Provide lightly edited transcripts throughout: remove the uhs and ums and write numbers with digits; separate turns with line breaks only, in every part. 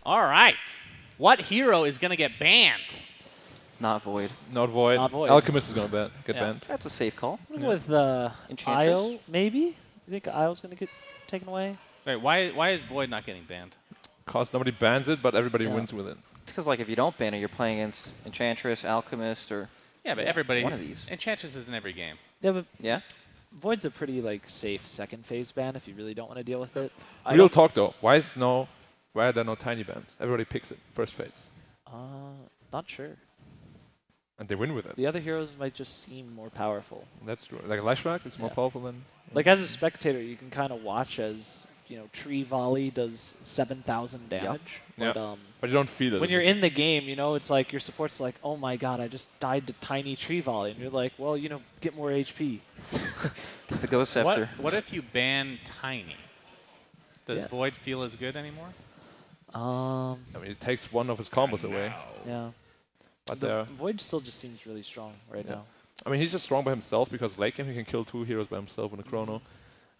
All right. What hero is going to get banned?
Not Void.
Not Void.
Not Void.
Alchemist is going to get
Yeah.
banned.
That's a safe call.
With
Enchantress?
Io, maybe? You think Io's going to get taken away?
Wait, why is Void not getting banned?
Because nobody bans it, but everybody wins with it.
It's because, like, if you don't ban it, you're playing against Enchantress, Alchemist, or
Yeah, but everybody.
one of these.
Enchantress is in every game.
Yeah, but
Yeah.
Void's a pretty like safe second phase ban if you really don't want to deal with it.
Real talk though, why are there no tiny bans? Everybody picks it first phase,
Not sure.
and they win with it.
The other heroes might just seem more powerful.
That's true. Like Lashrak is more
Yeah.
powerful than.
Like as a spectator, you can kind of watch as Tree Volley does 7,000 damage.
Yeah.
But,
But you don't feel it.
when you're in the game, it's like your support's like, oh my god, I just died to tiny Tree Volley, and you're like, well, get more HP.
The Ghost Scepter.
What if you ban Tiny? Does
Yeah.
Void feel as good anymore?
I mean, it takes one of his combos away.
Yeah.
But
The Void still just seems really strong right now.
I mean, he's just strong by himself because late game he can kill 2 heroes by himself in a chrono,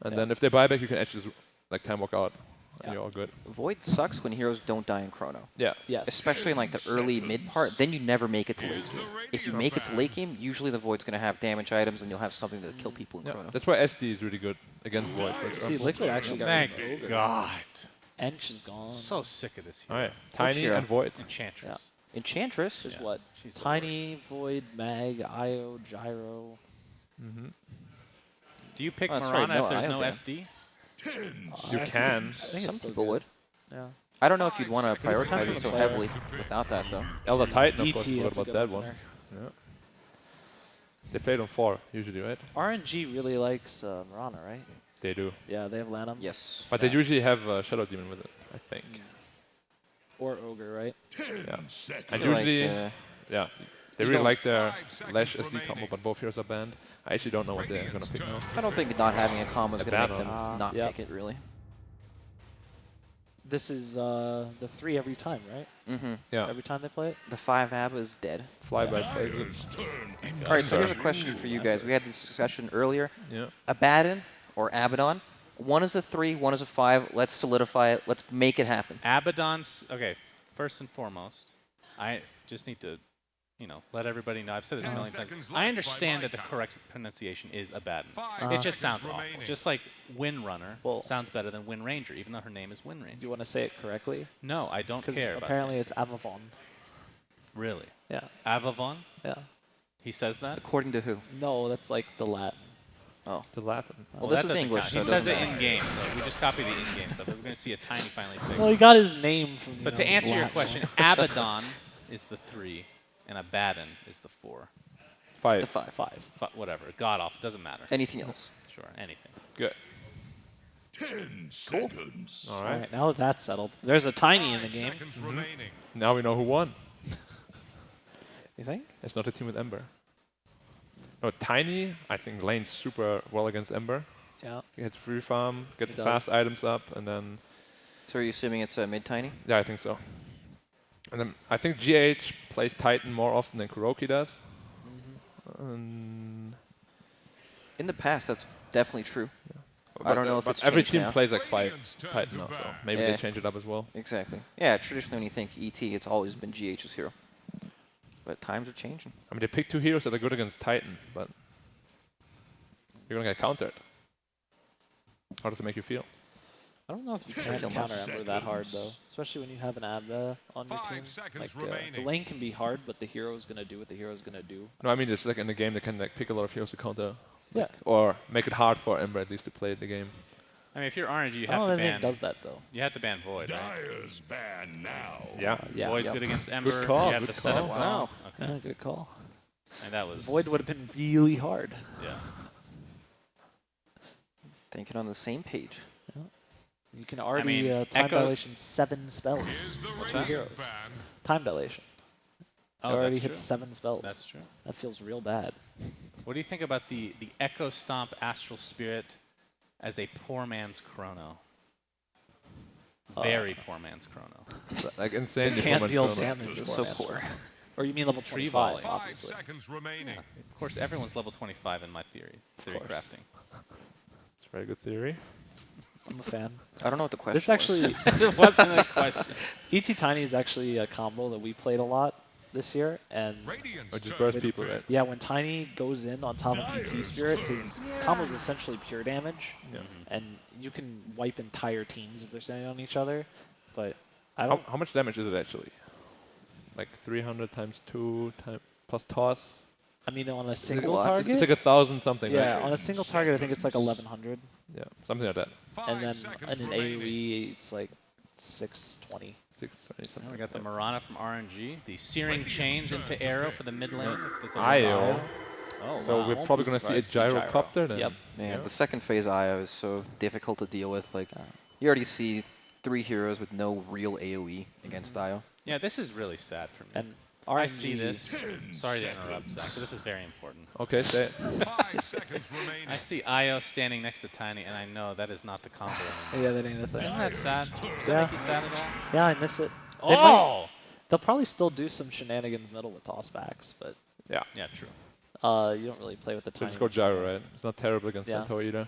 and
Yeah.
then if they buy back, you can actually just like time walk out, and
Yeah.
you're all good.
Void sucks when heroes don't die in Chrono.
Yeah.
Yes.
Especially in like the early mid part, then you never make it to late game. If you make it to late game, usually the Void's going to have damage items and you'll have something to kill people in
Yeah.
Chrono.
That's why SD is really good against Void, for example.
See, Liquid actually got
Thank
rid of Ogre.
God.
Ench is gone.
So sick of this
All
hero.
right, Tiny
hero?
and Void.
Enchantress.
Enchantress?
Is
Yeah.
what?
She's the
Tiny, Void, Mag, Io, Gyro.
Do you pick
Oh, that's right,
Mirana
no
if there's
Io
no
ban.
SD?
You can.
I think
Some
it's still
people
good.
would.
Yeah.
I don't know if you'd want to
depends
prioritize
on
it
the
so
player.
heavily without that, though.
Elder Titan, of
ET,
course. What
that's a
about
good
that one?
opener.
Yeah. They played on 4 usually, right?
RNG really likes Mirana, right?
They do.
Yeah, they have Lanham.
Yes.
But they usually have Shadow Demon with it, I think.
Or Ogre, right?
Yeah.
I
And
feel
usually,
like,
yeah, they
you
really
don't-
like their Lash SD combo, but both heroes are banned. I actually don't know what they're gonna pick now.
I don't think not having a combo is
A
going to make
bad
them
one.
not
Yep.
pick it, really.
This is the 3 every time, right?
Mm-hmm.
Yeah.
Every time they play it?
The 5 ABBA is dead.
Flyby plays it.
All right, so here's a question for you guys. We had this discussion earlier.
Yeah.
Abaddon or Abaddon? One is a 3, one is a 5. Let's solidify it. Let's make it happen.
Abaddon's okay. First and foremost, I just need to, let everybody know. I've said this a million times. I understand that the correct pronunciation is Abaddon. It just sounds awful. Just like Windrunner
Well-
sounds better than Wind Ranger, even though her name is Wind
Do you
Ranger.
want to say it correctly?
No, I don't
Because
care about
apparently
saying
it's Avavon.
it. Really.
Yeah.
Avavon?
Yeah.
He says that?
According to who?
No, that's like the Latin.
Oh.
The Latin.
Well,
that
this is
doesn't
English,
count.
so
He
it
says
doesn't
it
matter.
in-game, so we just copy the in-game stuff. We're going to see a Tiny finally pick.
Well, he got his name from.
But to answer your question, Abaddon is the 3, and Abaddon is the 4.
5.
The 5.
5.
Whatever. God off. Doesn't matter.
Anything else?
Sure. Anything.
Good.
10 seconds.
All
All
right.
right, now that that's settled, there's a Tiny in the
5
game.
seconds remaining.
Now we know who won.
You think?
It's not a team with Ember. No, Tiny, I think, lanes super well against Ember.
Yeah.
He hits free farm, gets
He
the
does.
fast items up, and then,
So are you assuming it's mid-tiny?
yeah, I think so. And then I think GH plays Titan more often than Kuroki does.
In the past, that's definitely true.
But
don't know if
but
it's
every
changed
team
now.
plays like 5
Radiant's turn
Titan
to
now, so
ban.
maybe
Yeah.
they change it up as well.
Exactly. Yeah, traditionally when you think ET, it's always been GH's hero. But times are changing.
I mean, they pick 2 heroes that are good against Titan, but you're gonna get countered. How does it make you feel?
I don't know if you can
Feel
counter
much.
Ember that hard though, especially when you have an Abba on your
5
team.
seconds
Like the
remaining.
lane can be hard, but the hero's gonna do what the hero's gonna do.
No, I mean just like in the game they can like pick a lot of heroes to counter.
Yeah.
Or make it hard for Ember at least to play the game.
I mean, if you're RNG, you
I
have
don't
to
think
ban.
it does that though.
You have to ban Void, right?
Dyer's ban now.
Yeah.
Yeah.
Void's
Yep.
good against Ember.
call,
You have
good
to set it
call.
well. Okay.
Yeah, good call.
And that was
Void would have been really hard.
Yeah.
Thinking on the same page.
You can already
mean,
time
Echo-
dilation 7 spells.
Here's the
Two
radiant
heroes.
ban.
Time dilation.
Oh,
It already
that's
hits
true.
7 spells.
That's true.
That feels real bad.
What do you think about the Echo Stomp Astral Spirit as a poor man's Chrono? Very poor man's Chrono.
Like insanely
Can't
performance
deal
chrono.
damage.
It's
for
so
it.
poor.
Or you mean level
Tree
25,
volley.
5
obviously.
seconds remaining.
Of course, everyone's level 25 in my theory
course.
crafting.
It's a very good theory.
I'm a fan.
I don't know what the question
This actually,
It wasn't a question.
ET Tiny is actually a combo that we played a lot this year, and
Or just burst
With-
people, right?
yeah, when Tiny goes in on top of ET Spirit, his combo is essentially pure damage,
Yeah.
and you can wipe entire teams if they're standing on each other. But I
How,
don't.
how much damage is it actually? Like 300 times 2 plus toss?
I mean, on a
a
single
lot.
target.
It's like 1,000 something,
yeah,
right?
on a single target, I think it's like 1100,
Yeah, something like that.
and then in an AOE, it's like 620.
620
Now
something.
we got the
yeah.
Marana from RNG, the Searing Chains into Arrow for the mid lane. If there's
IO.
Oh,
So
wow.
we're
Won't
probably
be
going to see a
surprised to see gyro.
gyrocopter then.
Yep.
Man,
Yeah.
the second phase IO is so difficult to deal with. Like, you already see 3 heroes with no real AoE against IO.
Yeah, this is really sad for me.
And
I
RNG,
see this. Sorry to interrupt, Zach, but this is very important.
Okay, say it.
5 seconds remaining.
I see Io standing next to Tiny, and I know that is not the combo anymore.
yeah, that ain't a thing.
Isn't that sad? Does that
Yeah.
make you sad at all?
Yeah, I miss it. They might-
Oh!
They'll probably still do some shenanigans middle with tossbacks, but
Yeah.
Yeah, true.
you don't really play with the
So
Tiny.
just go
much
gyro,
anymore.
right? It's not terrible against
Yeah.
Centaur either.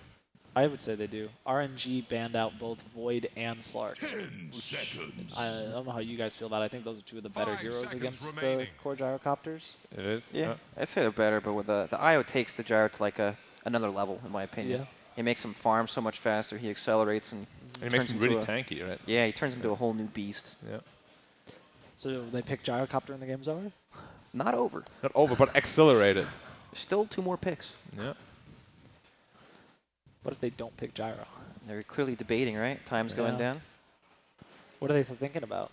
I would say they do. RNG banned out both Void and Slark.
10 seconds.
I don't know how you guys feel about it. I think those are two of the better
5
heroes
seconds
against the
remaining.
core gyrocopters.
It is?
Yeah, I'd say they're better, but with the IO takes the gyro to like another level, in my opinion.
Yeah.
It makes him farm so much faster. He accelerates and
And it makes
turns
him really
into
tanky, right?
yeah, he turns into a whole new beast.
Yeah.
So they pick gyrocopter and the game's over?
Not over.
Not over, but accelerated.
Still 2 more picks.
Yeah.
What if they don't pick gyro?
They're clearly debating, right? Time's going
Yeah.
down.
What are they thinking about?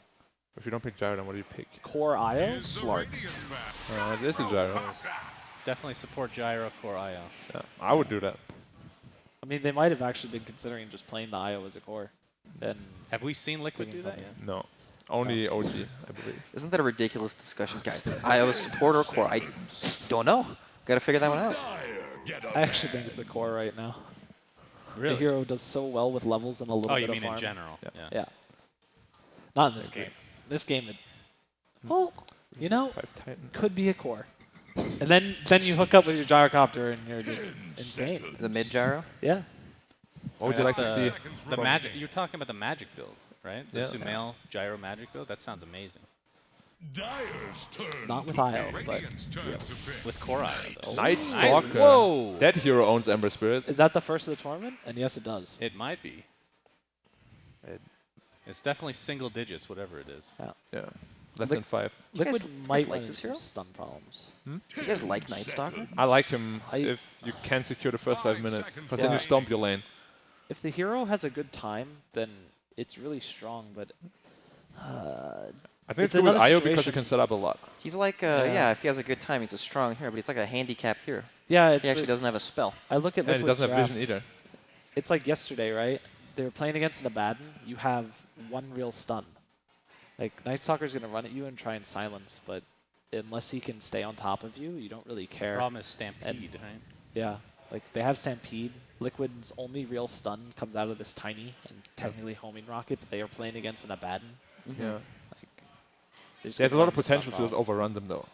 If you don't pick gyro, then what do you pick?
Core IO?
Is the
Slark.
Radiant back?
This is gyro.
Definitely support Gyro Core Io.
Yeah, I would do that.
I mean, they might have actually been considering just playing the IO as a core. Then
Have we seen Liquid do
Clicking
that
thumbs.
yet?
No. Only OG, I believe.
Isn't that a ridiculous discussion, guys? Is IO support or core? I don't know. Got to figure that one out.
Dire get up.
I actually think it's a core right now.
Really?
The hero does so well with levels and a little
Oh,
bit
you
of
mean
farm.
in general?
Yeah.
Yeah.
Yeah. Not in this
Agree.
game. This game, well, you know,
5 Titan.
could be a core. And then you hook up with your gyrocopter and you're just insane.
The mid gyro.
Yeah.
What would you like to
That's
see?
Seconds
The
remaining.
magic. You're talking about the magic build, right? The
Yeah.
Sumail Gyro magic build. That sounds amazing.
Dire's turn.
Not with
to
IO,
pick.
but
Radiant's turn to pick.
With Core Io, though.
Night Stalker.
Whoa!
That hero owns Ember Spirit.
Is that the first of the tournament? And yes, it does.
It might be. It's definitely single digits, whatever it is.
Yeah. Less
Liq-
than 5.
You guys-
Liquid
you guys
might
like
run
this
into some
hero?
stun problems.
You guys like Night Stalker?
I like him
I-
if you can secure the first 5 minutes.
seconds
Because then you
remaining.
stomp your lane.
If the hero has a good time, then it's really strong, but
I think
It's
it's good with
another
IO because you
situation-
can set up a lot.
He's like,
Yeah.
yeah, if he has a good time, he's a strong hero, but he's like a handicapped hero.
yeah,
He
it's
actually doesn't have a spell.
I look at
And he
Liquid's
doesn't have vision
draft.
either.
It's like yesterday, right? They were playing against an Abaddon. You have one real stun. Like, Night Stalker's going to run at you and try and silence, but unless he can stay on top of you, you don't really care.
Problem is Stampede, right?
Yeah. Like, they have Stampede. Liquid's only real stun comes out of this Tiny and technically homing rocket, but they are playing against an Abaddon.
Yeah.
Just
There's a
gonna
lot of
run into stun
potential to just
problems.
overrun them though.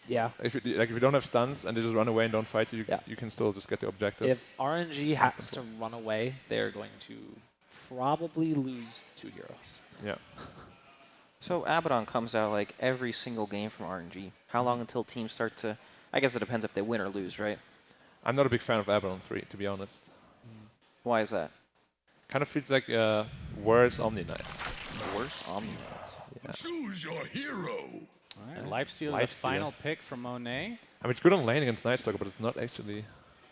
Yeah.
If you don't have stuns and they just run away and don't fight you,
Yeah.
you can still just get the objectives.
If RNG has to run away, they're going to probably lose 2 heroes.
Yeah.
So Abaddon comes out like every single game from RNG. How long until teams start to? I guess it depends if they win or lose, right?
I'm not a big fan of Abaddon 3, to be honest.
Why is that?
Kind of feels like worse Omni Knight.
Worse Omni.
Choose your hero.
All right. Lifesteal, the
Lifesteal.
final pick for Monet.
I mean, it's good on lane against Night Stalker, but it's not actually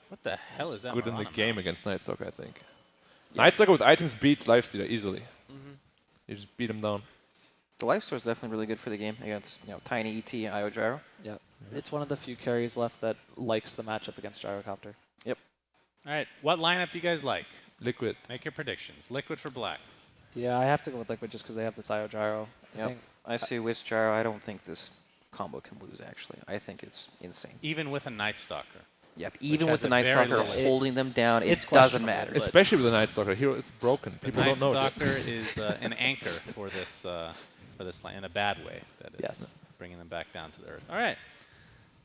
What the hell is that?
good in the
Marana
game
mount?
against Night Stalker, I think. Night Stalker with items beats Lifestealer easily. You just beat him down.
The life store is definitely really good for the game against Tiny ET IO Gyro.
Yeah. It's one of the few carries left that likes the matchup against Gyrocopter.
All right. What lineup do you guys like?
Liquid.
Make your predictions. Liquid for black.
Yeah, I have to go with Liquid just because they have this IO Gyro. I
Yep.
think
I see with Gyro. I don't think this combo can lose. Actually, I think it's insane.
Even with a Night Stalker.
Yep. Even
has
with the
a
Night
very
Stalker
low-
holding them down, it
it's
doesn't
questionable,
matter.
but-
Especially with the Night Stalker. Hero is broken.
The
People
Night
don't know it.
Stalker is an anchor for this line in a bad way. That is
Yes.
bringing them back down to the earth. All right.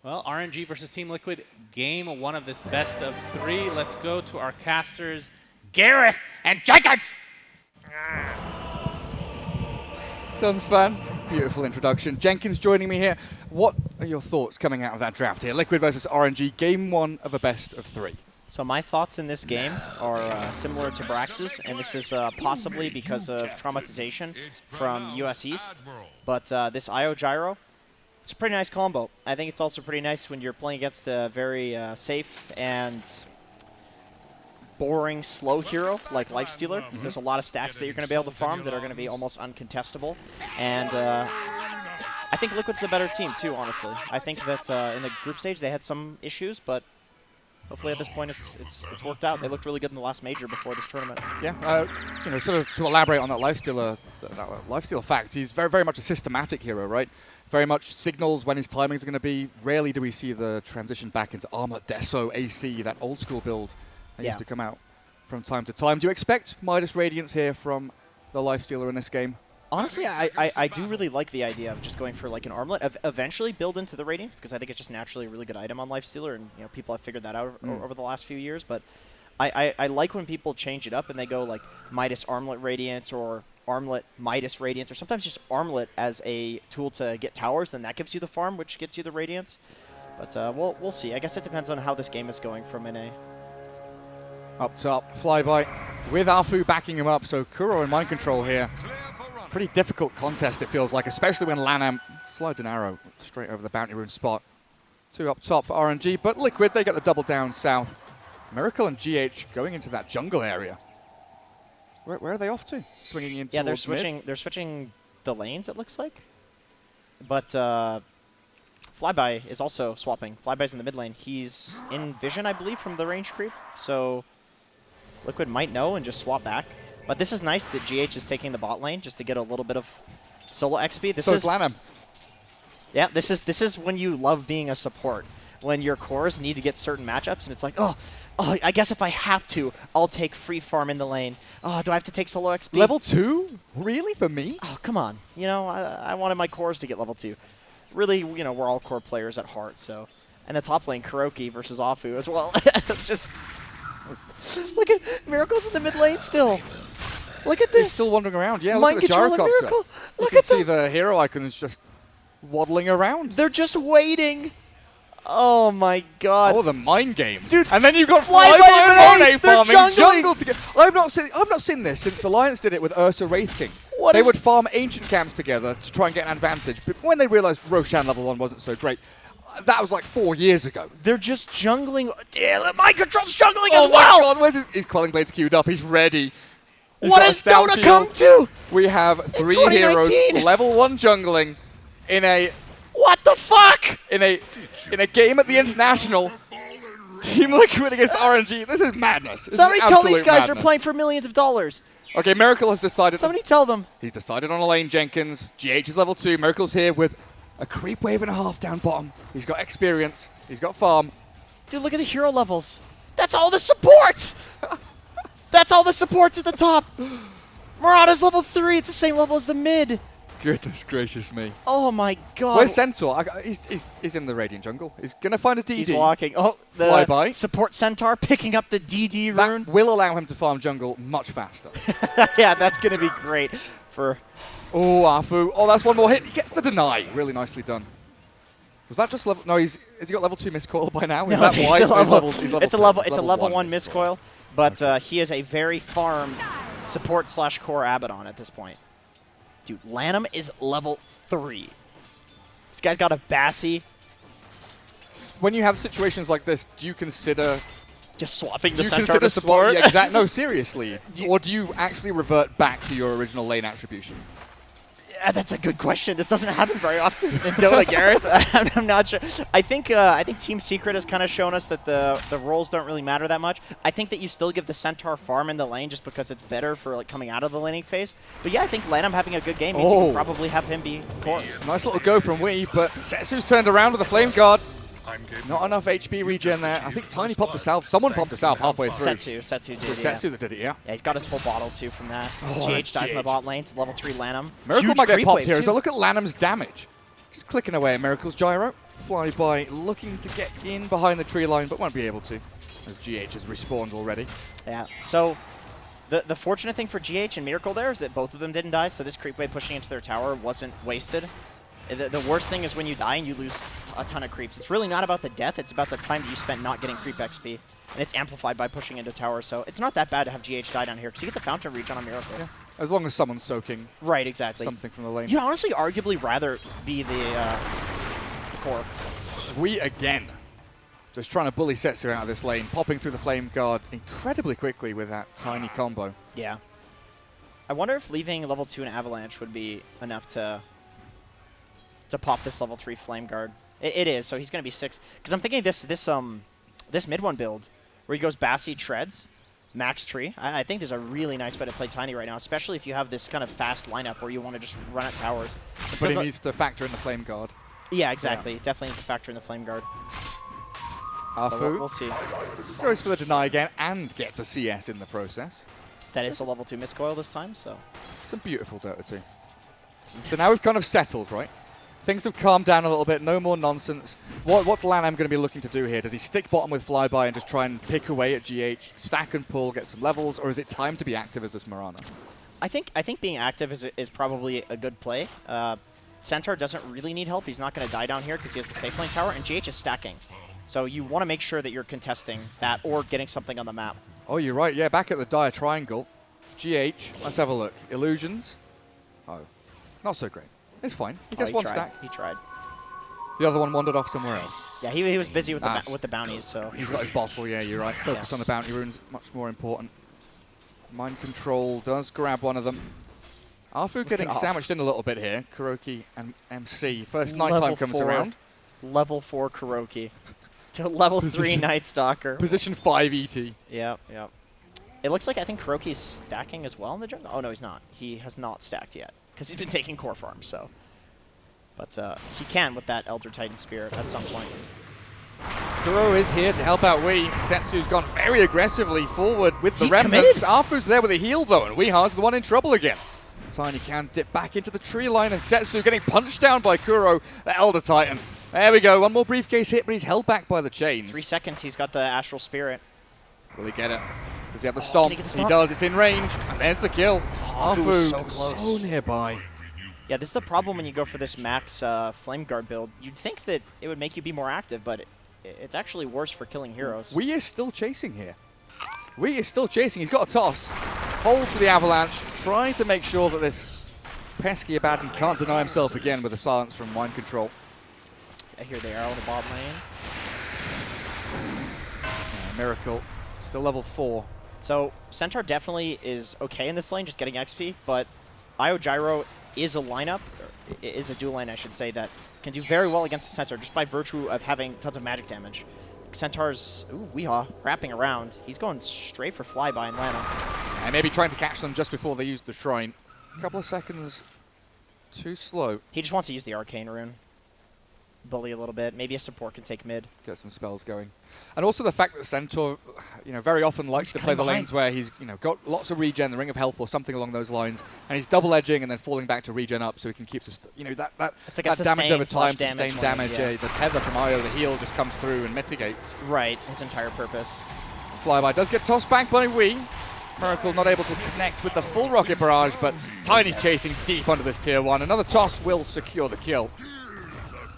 Well, RNG versus Team Liquid, game 1 of this best of 3. Let's go to our casters.
Gareth and Jenkins!
Tons fan. Beautiful introduction. Jenkins joining me here. What are your thoughts coming out of that draft here? Liquid versus RNG, game 1 of a best of 3.
So my thoughts in this game are similar to Brax's, and this is possibly because of traumatization from US East. But this IO Gyro, it's a pretty nice combo. I think it's also pretty nice when you're playing against a very safe and boring, slow hero like Lifestealer. There's a lot of stacks that you're going to be able to farm that are going to be almost uncontestable. And I think Liquid's the better team, too, honestly. I think that in the group stage they had some issues, but hopefully at this point it's worked out. They looked really good in the last major before this tournament.
Yeah, you know, sort of to elaborate on that Lifestealer fact, he's very, very much a systematic hero, right? Very much signals when his timings are going to be. Rarely do we see the transition back into Armlet, Deso, AC, that old school build that used to come out from time to time. Do you expect Midas Radiance here from the Lifestealer in this game?
Honestly, I do really like the idea of just going for like an armlet, eventually build into the Radiance, because I think it's just naturally a really good item on Lifestealer, and you know people have figured that out over the last few years. But I like when people change it up and they go like Midas Armlet Radiance or Armlet Midas Radiance, or sometimes just Armlet as a tool to get towers, then that gives you the farm, which gets you the Radiance. But we'll see. I guess it depends on how this game is going from NA.
Up top, flyby with Afu backing him up, so Kuro in mind control here. Pretty difficult contest, it feels like, especially when Lanam slides an arrow straight over the bounty rune spot. 2 up top for RNG, but Liquid, they get the double down south. Miracle and GH going into that jungle area. Where are they off to? Swinging into
Yeah, they're switching the lanes, it looks like. But Flyby is also swapping. Flyby's in the mid lane. He's in vision, I believe, from the range creep. So Liquid might know and just swap back. But this is nice that GH is taking the bot lane just to get a little bit of solo XP.
So is Lanam.
Yeah, this is when you love being a support. When your cores need to get certain matchups, and it's like, oh, I guess if I have to, I'll take free farm in the lane. Oh, do I have to take solo XP?
Level 2? Really, for me?
Oh, come on. You know, I wanted my cores to get level 2. Really, you know, we're all core players at heart, so. And the top lane, Kuroki versus Afu as well. Just look at Miracle's in the mid lane still. Look at this.
He's still wandering around. Yeah,
Mind
look at the
control
gyrocopter.
Miracle. Look
you
at
can see the hero icons just waddling around.
They're just waiting. Oh my god.
Oh, the mind games.
Dude,
and then you've got
Flyby
Flyby and Monet
they're
farming
jungling.
jungle together. I've not seen this since Alliance did it with Ursa Wraith King.
What
they
is-
would farm ancient camps together to try and get an advantage, but when they realized Roshan level 1 wasn't so great, that was like 4 years ago.
They're just jungling. Yeah, Mind Control's jungling
Oh
as
my
well.
god, where's his Quelling Blades queued up? He's ready. He's
What
got a
has
stout
Dota
shield.
come to?
We have 3 heroes
2019.
level 1 jungling in a
What the fuck?
in a game at the International. Team Liquid against RNG. This is madness. This
Somebody
is
tell these
absolute
guys
madness.
they're playing for millions of dollars.
Okay, Miracle has decided.
Somebody tell them.
He's decided on a lane, Jenkins. GH is level 2. Miracle's here with a creep wave and a half down bottom. He's got experience. He's got farm.
Dude, look at the hero levels. That's all the supports. That's all the supports at the top. Murata's level 3. It's the same level as the mid.
Goodness gracious me.
Oh my god.
Where's Centaur? He's in the Radiant jungle. He's going to find a DD.
He's walking. Oh, the
Flyby.
support Centaur picking up the DD
That
rune.
will allow him to farm jungle much faster.
Yeah, that's going to be great for...
Oh, Afu. Oh, that's one more hit. He gets the deny. Really nicely done. Was that just level... No, has he got level 2 miscoil by now? Is that
he's
why?
a level,
He's level
it's a
10.
level,
He's
it's a level 1
miscoil.
miscoil, but he is a very farmed support / core Abaddon at this point. Dude, Lanham is level 3. This guy's got a Bassi.
When you have situations like this, do you consider...
Just swapping
Do
the
you
Centaur
consider
to support.
Yeah, exactly. No, seriously. Or do you actually revert back to your original lane attribution?
Yeah, that's a good question. This doesn't happen very often in Dota, Gareth. I'm not sure. I think Team Secret has kind of shown us that the roles don't really matter that much. I think that you still give the Centaur farm in the lane just because it's better for like coming out of the laning phase. But yeah, I think Lanham having a good game means you can probably have him be core.
Nice little go from Wee, but Setsu's turned around with a Flame Guard. Not enough HP regen there. I think Tiny popped a salve. Someone popped a salve halfway through.
Setsu did.
It was Setsu that did it, yeah.
Yeah, he's got his full bottle too from that.
Oh,
GH dies in the bot lane to level 3 Lanham.
Miracle
Huge
might get
creep
popped
wave,
here as
too.
well. Look at Lanham's damage. Just clicking away at Miracle's gyro. Flyby looking to get in behind the tree line, but won't be able to, as GH has respawned already.
Yeah, so The fortunate thing for GH and Miracle there is that both of them didn't die, so this creep wave pushing into their tower wasn't wasted. The worst thing is when you die and you lose a ton of creeps. It's really not about the death, it's about the time that you spent not getting creep XP. And it's amplified by pushing into tower, so it's not that bad to have GH die down here, because you get the Fountain Reach on a Miracle.
Yeah. As long as someone's soaking
Right, exactly.
something from the lane.
You'd honestly arguably rather be the core.
We again just trying to bully Setsu out of this lane, popping through the Flame Guard incredibly quickly with that tiny combo.
Yeah. I wonder if leaving level 2 and Avalanche would be enough to pop this level 3 Flame Guard. It is, so he's going to be 6. Because I'm thinking this mid one build, where he goes Bassy, Treads, Max Tree. I think there's a really nice way to play Tiny right now, especially if you have this kind of fast lineup where you want to just run at towers.
But he needs to factor in the Flame Guard.
Yeah, exactly. Definitely needs to factor in the Flame Guard.
Afu
So we'll see.
goes for the deny again and gets a CS in the process.
That is a level 2 Miscoil this time, so...
Some beautiful Dota 2. So now we've kind of settled, right? Things have calmed down a little bit, no more nonsense. What's LANAM going to be looking to do here? Does he stick bottom with Flyby and just try and pick away at GH, stack and pull, get some levels, or is it time to be active as this Mirana?
I think being active is probably a good play. Centaur doesn't really need help. He's not going to die down here because he has the safe lane tower, and GH is stacking. So you want to make sure that you're contesting that or getting something on the map.
Oh, you're right. Yeah, back at the Dire Triangle. GH, let's have a look. Illusions. Oh, not so great. It's fine. He gets one
tried.
stack.
He tried.
The other one wandered off somewhere else.
Yeah, he was busy with
Nice.
with the bounties, so...
He's got his bottle, yeah, you're right. Focus on the bounty runes, much more important. Mind Control does grab one of them. Afu getting
off.
sandwiched in a little bit here. Kuroki and MC. First
Level
nighttime comes
4.
around.
Level 4 Kuroki. To level 3 Night Stalker.
Position 5 ET.
Yep. It looks like I think Kuroki's stacking as well in the jungle. Oh, no, he's not. He has not stacked yet, because he's been taking core farms, so... But he can with that Elder Titan Spirit at some point.
Kuro is here to help out Wii. Setsu's gone very aggressively forward with the
He
remnants.
committed.
Afu's there with a heal though, and Weeha's the one in trouble again. Tiny can dip back into the tree line, and Setsu getting punched down by Kuro, the Elder Titan. There we go, one more briefcase hit, but he's held back by the chains.
3 seconds, he's got the Astral Spirit.
Will he get it? Does he have the stomp?
he get the
He
stomp?
does, it's in range, and there's the kill.
Afu was so close.
so nearby.
Yeah, this is the problem when you go for this max Flame Guard build. You'd think that it would make you be more active, but it's actually worse for killing heroes.
Wii is still chasing here. Wii is still chasing. He's got a toss. Hold to the Avalanche. Trying to make sure that this pesky Abaddon can't deny himself again with a silence from Mind Control.
Here they are on the bottom lane.
Miracle. Still level 4.
So Centaur definitely is okay in this lane, just getting XP, but Io Gyro is a lineup, or is a dual lane, I should say, that can do very well against the Centaur just by virtue of having tons of magic damage. Centaur's, ooh, Weehaw, wrapping around. He's going straight for Flyby and Lana.
And maybe trying to catch them just before they use the Shrine. A couple of seconds too slow.
He just wants to use the Arcane Rune. Bully a little bit. Maybe a support can take mid.
Get some spells going. And also the fact that Centaur, very often likes to play the lanes where he's, got lots of regen, the Ring of Health or something along those lines, and he's double edging and then falling back to regen up so he can keep,
It's like
that
a
damage over time,
sustained
sustained
damage.
damage. The tether from Io, the heal just comes through and mitigates.
Right, his entire purpose.
Flyby does get tossed back by Wii. Miracle not able to connect with the full rocket barrage, but Tiny's chasing deep under this tier 1. Another toss will secure the kill.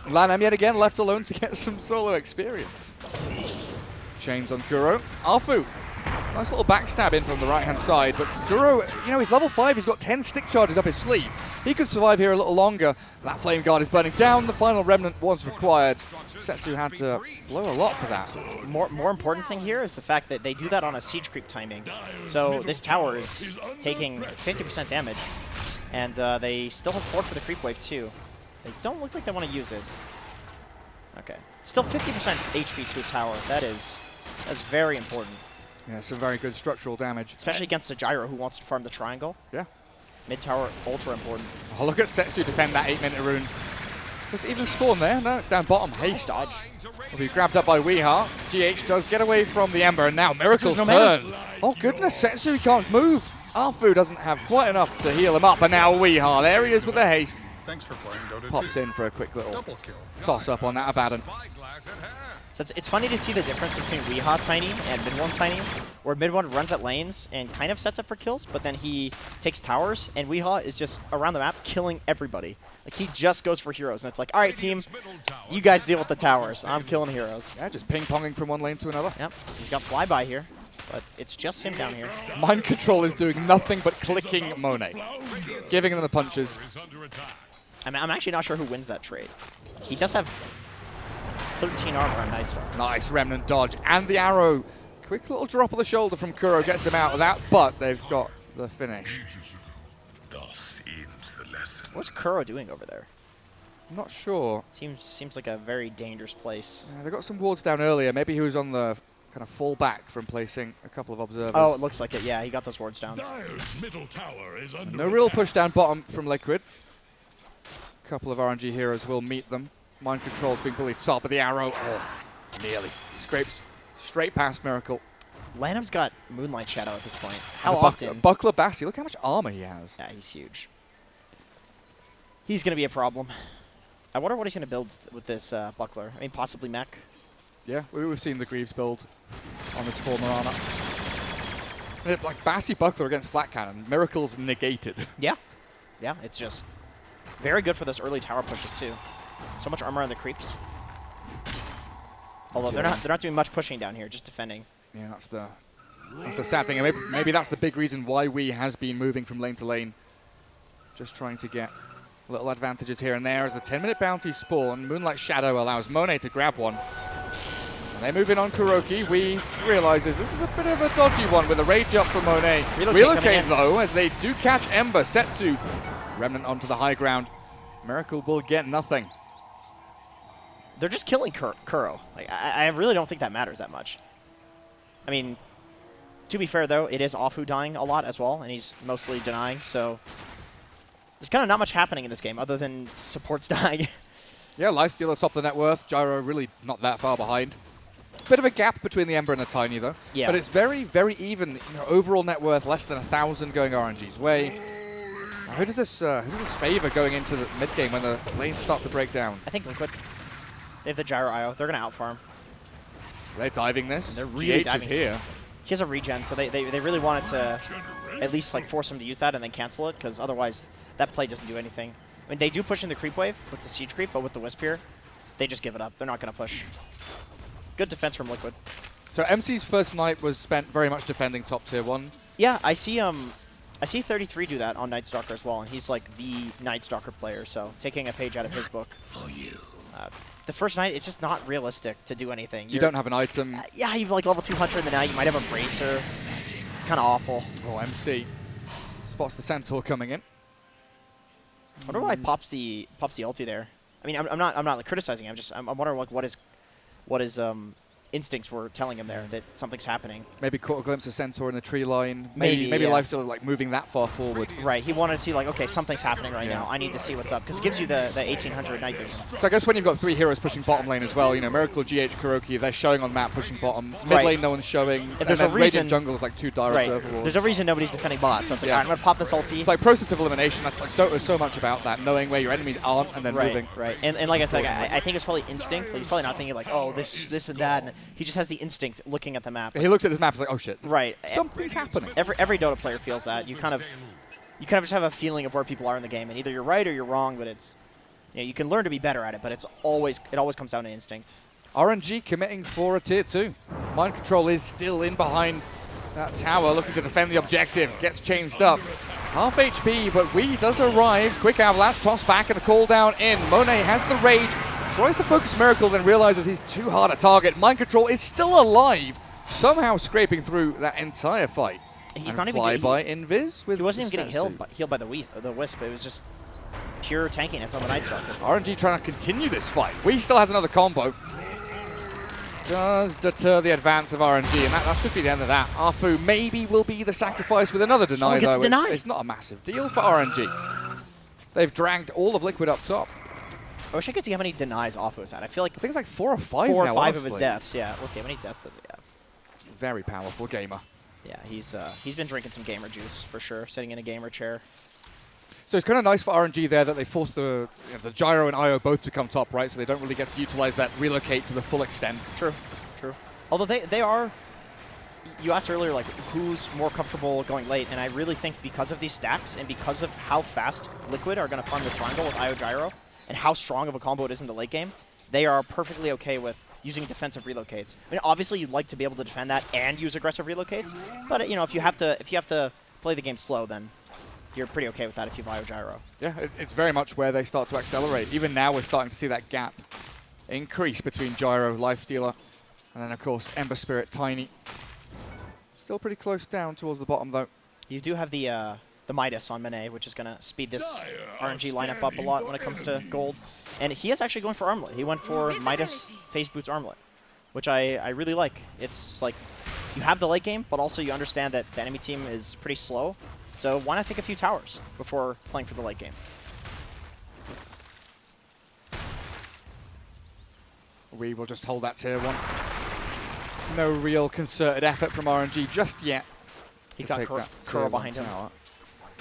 LANAM yet again left alone to get some solo experience. Chains on Kuro. Afu. Nice little backstab in from the right-hand side, but Kuro, he's level 5, he's got 10 stick charges up his sleeve. He could survive here a little longer. That Flame Guard is burning down, the final remnant was required. Setsu had to blow a lot for that.
More important thing here is the fact that they do that on a siege creep timing. So this tower is taking 50% damage, and they still have 4 for the creep wave too. They don't look like they want to use it. Okay. Still 50% HP to a tower. That's very important.
Yeah, some very good structural damage.
Especially against a Gyro who wants to farm the triangle.
Yeah.
Mid tower, ultra important.
Oh, look at Setsu defend that 8-minute rune. Does it even spawn there? No, it's down bottom. Haste dodge. Will be grabbed up by Weeha. GH does get away from the Ember, and now Miracle's turn. Oh goodness, Setsu can't move. Afu doesn't have quite enough to heal him up, and now Weeha. There he is with the haste.
Thanks for playing Dota 2.
Pops in for a quick little
Double kill.
toss up on that Abaddon.
Spyglass at hand.
So it's funny to see the difference between Weehaw Tiny and Mid-One Tiny, where Mid-One runs at lanes and kind of sets up for kills, but then he takes towers, and Weehaw is just around the map killing everybody. Like, he just goes for heroes, and it's like, all right, team, you guys deal with the towers. I'm killing heroes.
Yeah, just ping-ponging from one lane to another.
Yep, he's got flyby here, but it's just him down here.
Mind Control is doing nothing but clicking Monet, giving them the punches.
I'm actually not sure who wins that trade. He does have 13 armor on Nightstar.
Nice Remnant dodge, and the arrow. Quick little drop of the shoulder from Kuro gets him out of that, but they've got the finish.
Thus ends the lesson.
What's Kuro doing over there?
I'm not sure.
Seems like a very dangerous place.
They got some wards down earlier. Maybe he was on the kind of fall back from placing a couple of observers.
Oh, it looks like it. Yeah, he got those wards down.
Dire's middle tower is under
No real
attack.
push down bottom from Liquid. A couple of RNG heroes will meet them. Mind Control's being bullied top, but the arrow, nearly scrapes straight past Miracle.
Lanham's got Moonlight Shadow at this point. How
And a
often?
Buckler Bassi, look how much armor he has.
Yeah, he's huge. He's going to be a problem. I wonder what he's going to build with this Buckler. I mean, possibly mech.
Yeah, we've seen the Greaves build on this former armor. Like Bassi Buckler against Flat Cannon, Miracle's negated.
Yeah. Yeah, it's just very good for those early tower pushes, too. So much armor on the creeps. Although they're not doing much pushing down here, just defending.
Yeah, that's the sad thing. And maybe that's the big reason why we has been moving from lane to lane. Just trying to get little advantages here and there as the 10-minute bounty spawn. Moonlight Shadow allows Monet to grab one. And they move in on Kuroki. We realizes this is a bit of a dodgy one with a rage up from Monet. Relocate though, as they do catch Ember. Setsu, Remnant onto the high ground. Miracle will get nothing.
They're just killing Kuro. Like, I really don't think that matters that much. I mean, to be fair, though, it is Afu dying a lot as well, and he's mostly denying, so there's kind of not much happening in this game other than supports dying.
Yeah, Lifestealer top of the net worth. Gyro really not that far behind. Bit of a gap between the Ember and the Tiny, though.
Yeah.
But it's very, very even. You know, overall net worth less than 1,000 going RNG's way. Now, who does this favor going into the mid game when the lanes start to break down?
I think Liquid. They have the Gyro IO. They're going to outfarm.
They're diving this.
They're really
GH is
diving.
here.
He has a regen, so they really wanted to at least like force him to use that and then cancel it, because otherwise that play doesn't do anything. I mean, they do push in the creep wave with the siege creep, but with the Wisp here, they just give it up. They're not going to push. Good defense from Liquid.
So MC's first night was spent very much defending top tier 1.
Yeah, I see 33 do that on Night Stalker as well, and he's like the Night Stalker player, so taking a page out of his book. The first night, it's just not realistic to do anything.
You don't have an item.
Yeah, you've like level 200 in the night. You might have a bracer. It's kind of awful.
Oh, MC spots the Centaur coming in.
I wonder why pops the ulti there. I mean, I'm not like criticizing him. I'm wondering like what his instincts were telling him there that something's happening.
Maybe caught a glimpse of Centaur in the tree line.
Maybe yeah.
Lifestealer like moving that far forward.
Right. He wanted to see like, okay, something's happening right now. I need to see what's up, because it gives you the 1800 night vision.
So I guess when you've got 3 heroes pushing bottom lane as well, you know, Miracle, GH, Kuroki, they're showing on map pushing bottom. Mid lane, no one's showing.
If
And
there's
then
a reason,
Radiant jungle is like 2 dire
right.
observer walls.
There's a reason nobody's defending bot, so it's like,
Yeah.
all right, I'm gonna pop this ulti.
It's like process of elimination. Like Dota is so much about that, knowing where your enemies aren't and then moving.
Right. And like I said, I think it's probably instinct. Like, he's probably not thinking like, oh, this and that. And he just has the instinct looking at the map.
He looks at this map, he's like, oh shit.
Right.
Something's happening.
Every Dota player feels that. You kind of just have a feeling of where people are in the game, and either you're right or you're wrong. But it's, you know, you can learn to be better at it. But it always comes down to instinct.
RNG committing for a tier 2. Mind Control is still in behind that tower, looking to defend the objective. Gets changed up. Half HP, but Wee does arrive. Quick avalanche, toss back, and a call down in. Monet has the rage. Tries to focus Miracle, then realizes he's too hard a target. Mind Control is still alive, somehow scraping through that entire fight.
He's
and
not even
flyby invis with
He wasn't even getting
Setsu.
healed by the Wisp. It was just pure tankiness on the Night Stalker.
RNG trying to continue this fight. Wee still has another combo. Does deter the advance of RNG, and that should be the end of that. Afu maybe will be the sacrifice with another deny,
gets
though.
denied.
It's not a massive deal for RNG. They've dragged all of Liquid up top.
I wish I could see how many denies Afu has had. I feel like
I think it's like 4 or 5
4 or
now,
5 of his
honestly.
deaths. Yeah, let's see how many deaths does he have.
Very powerful gamer.
Yeah, he's been drinking some gamer juice for sure, sitting in a gamer chair.
So it's kind of nice for RNG there that they force the gyro and IO both to come top, right? So they don't really get to utilize that relocate to the full extent.
True. Although they are, you asked earlier, like, who's more comfortable going late, and I really think because of these stacks and because of how fast Liquid are going to farm the triangle with IO gyro and how strong of a combo it is in the late game, they are perfectly okay with using defensive relocates. I mean, obviously you'd like to be able to defend that and use aggressive relocates, but if you have to play the game slow, then you're pretty okay with that if you have IO gyro.
Yeah, it's very much where they start to accelerate. Even now we're starting to see that gap increase between gyro, Lifestealer, and then of course Ember Spirit, Tiny. Still pretty close down towards the bottom though.
You do have the Midas on Manet, which is going to speed this RNG lineup up a lot when it comes to gold. And he is actually going for Armlet. He went for Midas Phase Boots Armlet, which I really like. It's like you have the late game, but also you understand that the enemy team is pretty slow. So why not take a few towers before playing for the late game?
We will just hold that tier 1. No real concerted effort from RNG just yet.
He got Kuro behind him.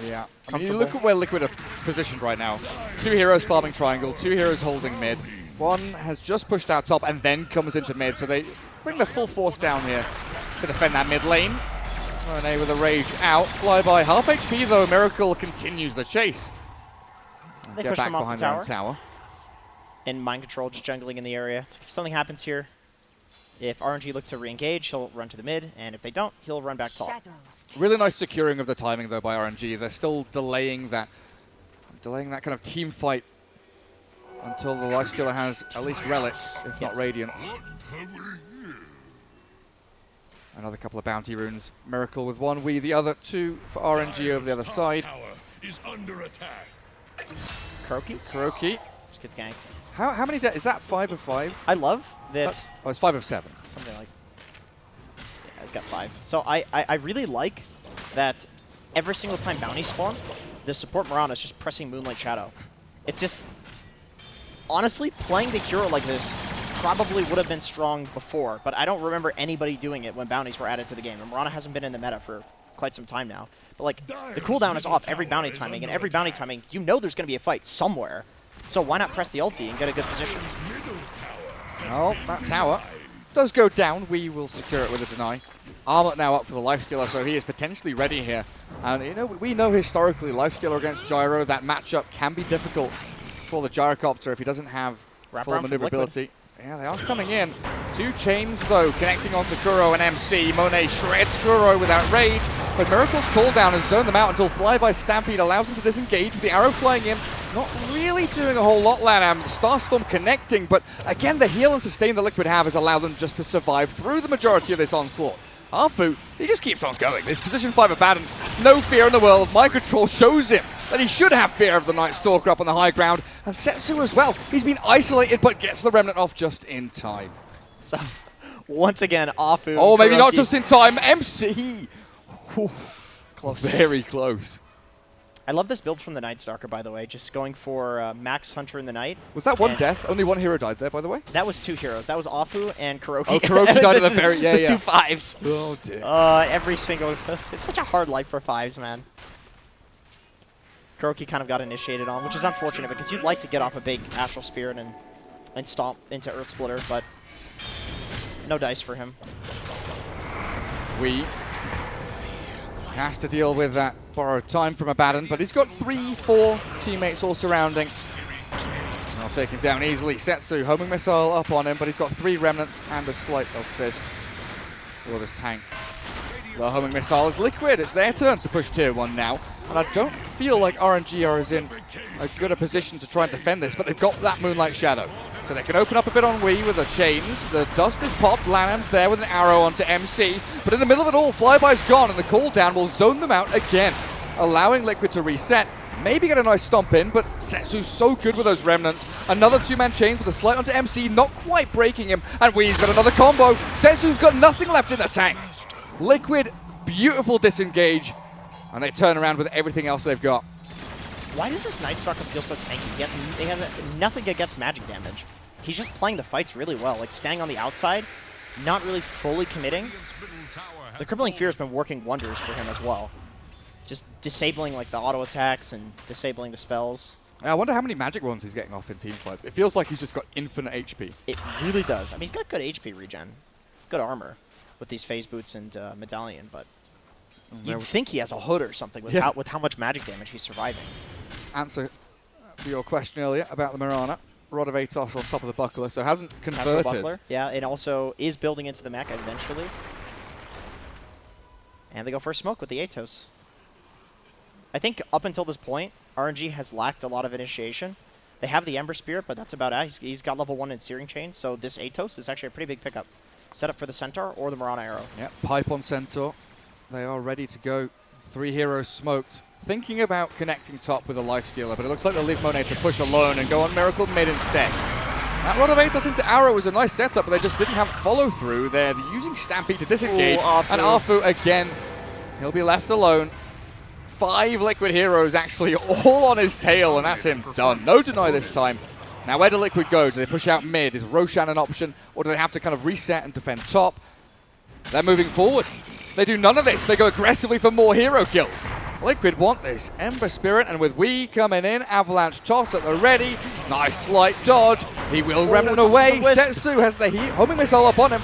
Yeah. I mean, you look at where Liquid are positioned right now. 2 heroes farming triangle, 2 heroes holding mid. One has just pushed out top and then comes into mid, so they bring the full force down here to defend that mid lane. RNA with a rage out. Flyby half HP though. Miracle continues the chase.
They
Get
push
back
them off
behind
the
their own
tower.
tower.
And Mind Control just jungling in the area. So if something happens here, if RNG look to re-engage, he'll run to the mid, and if they don't, he'll run back top.
Really nice securing of the timing though by RNG. They're still delaying that kind of team fight until the Lifestealer has at least Relic, if not Radiance. Another couple of bounty runes. Miracle with one, we the other, 2 for RNG over the other side.
Is under attack.
Kuroki just gets ganked.
How many is that 5 of 5?
I love that.
Oh, it's 5 of 7.
Something like. Yeah, he's got 5. So I really like that every single time bounty spawn, the support Mirana is just pressing Moonlight Shadow. It's just honestly playing the hero like this probably would have been strong before, but I don't remember anybody doing it when bounties were added to the game. And Mirana hasn't been in the meta for quite some time now. But like the cooldown is off every bounty timing, and every bounty timing, you know there's going to be a fight somewhere. So why not press the ulti and get a good position?
Oh, that tower does go down. We will secure it with a deny. Armlet now up for the Lifestealer, so he is potentially ready here. And we know historically Lifestealer against Gyro, that matchup can be difficult for the Gyrocopter if he doesn't have full maneuverability. Yeah, they are coming in. 2 chains, though, connecting onto Kuro and MC. Monet shreds Kuro without rage, but Miracle's cooldown has zoned them out until Flyby Stampede allows him to disengage with the arrow flying in. Not really doing a whole lot, Lanham. Starstorm connecting, but again, the heal and sustain the Liquid have has allowed them just to survive through the majority of this onslaught. Arfu, he just keeps on going. This position 5 of Baden, no fear in the world. Mind Control shows him that he should have fear of the Night Stalker up on the high ground. And Setsu as well. He's been isolated, but gets the Remnant off just in time.
So, once again, Afu.
Oh, maybe not just in time. MC. Whew.
Close.
Very close.
I love this build from the Night Stalker, by the way. Just going for Max Hunter in the Night.
Was that one death? Only one hero died there, by the way?
That was 2 heroes. That was Afu and Kuroki.
Oh, Kuroki died at the very... Yeah,
the 2 5s.
Oh, dear.
Every single... It's such a hard life for 5s, man. Kuroki kind of got initiated on, which is unfortunate because you'd like to get off a big Astral Spirit and stomp into Earth Splitter, but no dice for him.
We has to deal with that borrowed time from Abaddon, but he's got 3-4 teammates all surrounding. I'll take him down easily. Setsu, homing missile up on him, but he's got 3 remnants and a sleight of fist. We'll just tank. The homing missile is Liquid. It's their turn to push tier 1 now. And I don't feel like RNG are in a good a position to try and defend this, but they've got that Moonlight Shadow. So they can open up a bit on Wii with the chains. The dust is popped. Lanham's there with an arrow onto MC. But in the middle of it all, Flyby's gone, and the cooldown will zone them out again, allowing Liquid to reset. Maybe get a nice stomp in, but Setsu's so good with those remnants. Another 2-man chains with a slight onto MC, not quite breaking him. And Wii's got another combo. Setsu's got nothing left in the tank. Liquid, beautiful disengage. And they turn around with everything else they've got.
Why does this Night Stalker feel so tanky? He has nothing against magic damage. He's just playing the fights really well, like staying on the outside, not really fully committing. The Crippling Fear has been working wonders for him as well. Just disabling like the auto attacks and disabling the spells.
I wonder how many magic wands he's getting off in team fights. It feels like he's just got infinite HP.
It really does. I mean, he's got good HP regen, good armor with these phase boots and medallion, but you'd think he has a hood or something with, with how much magic damage he's surviving.
Answer for your question earlier about the Mirana. Rod of Atos on top of the buckler, so hasn't converted.
Buckler. Yeah, it also is building into the mech eventually. And they go for a smoke with the Atos. I think up until this point, RNG has lacked a lot of initiation. They have the Ember Spirit, but that's about it. He's got level 1 in Searing Chain, so this Atos is actually a pretty big pickup. Set up for the Centaur or the Mirana Arrow.
Yeah, pipe on Centaur. They are ready to go. 3 heroes smoked. Thinking about connecting top with a Lifestealer, but it looks like they'll leave Monet to push alone and go on Miracle mid instead. That Rod of Atos into Arrow was a nice setup, but they just didn't have follow-through. They're using Stampede to disengage, and Arfu again, he'll be left alone. 5 Liquid heroes actually all on his tail, and that's him done. No deny this time. Now where do Liquid go? Do they push out mid? Is Roshan an option, or do they have to kind of reset and defend top? They're moving forward. They do none of this. They go aggressively for more hero kills. Liquid want this. Ember Spirit, and with Wii coming in, Avalanche toss at the ready. Nice slight dodge. He will remnant away. Setsu has the heat. Homing missile up on him.